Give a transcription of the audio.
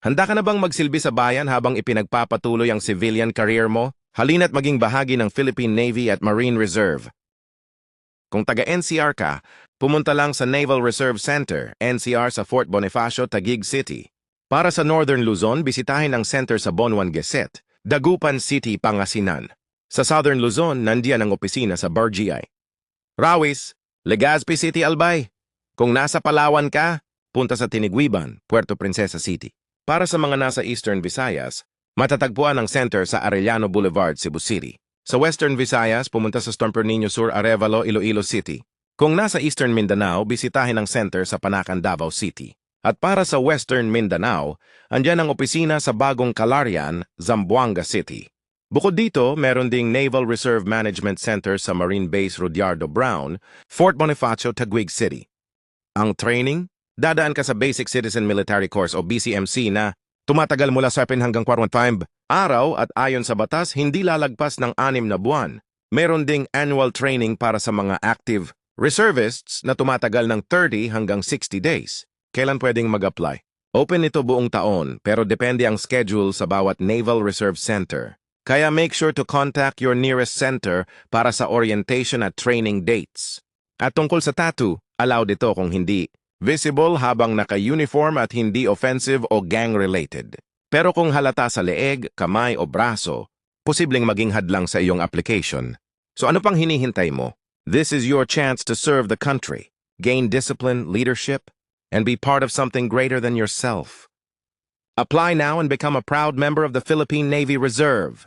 Handa ka na bang magsilbi sa bayan habang ipinagpapatuloy ang civilian career mo? Halina't maging bahagi ng Philippine Navy at Marine Reserve. Kung taga-NCR ka, pumunta lang sa Naval Reserve Center, NCR sa Fort Bonifacio, Taguig City. Para sa Northern Luzon, bisitahin ang center sa Bunuan Geset, Dagupan City, Pangasinan. Sa Southern Luzon, nandiyan ang opisina sa Barangay Rawis, Legazpi City, Albay. Kung nasa Palawan ka, punta sa Tinigwiban, Puerto Princesa City. Para sa mga nasa Eastern Visayas, matatagpuan ang center sa Arellano Boulevard, Cebu City. Sa Western Visayas, pumunta sa Stomper Niño Sur, Arevalo, Iloilo City. Kung nasa Eastern Mindanao, bisitahin ang center sa Panacan, Davao City. At para sa Western Mindanao, andyan ang opisina sa Bagong Calarian, Zamboanga City. Bukod dito, meron ding Naval Reserve Management Center sa Marine Base Rudyardo Brown, Fort Bonifacio, Taguig City. Ang training? Dadaan ka sa Basic Citizen Military Course o BCMC na tumatagal mula 7 hanggang 45 araw at ayon sa batas hindi lalagpas ng 6 na buwan. Meron ding annual training para sa mga active reservists na tumatagal ng 30 hanggang 60 days. Kailan pwedeng mag-apply? Open ito buong taon pero depende ang schedule sa bawat Naval Reserve Center. Kaya make sure to contact your nearest center para sa orientation at training dates. At tungkol sa tattoo, allowed ito kung hindi visible habang naka-uniform at hindi offensive o gang-related. Pero kung halata sa leeg, kamay o braso, posibleng maging hadlang sa iyong application. So ano pang hinihintay mo? This is your chance to serve the country, gain discipline, leadership, and be part of something greater than yourself. Apply now and become a proud member of the Philippine Navy Reserve.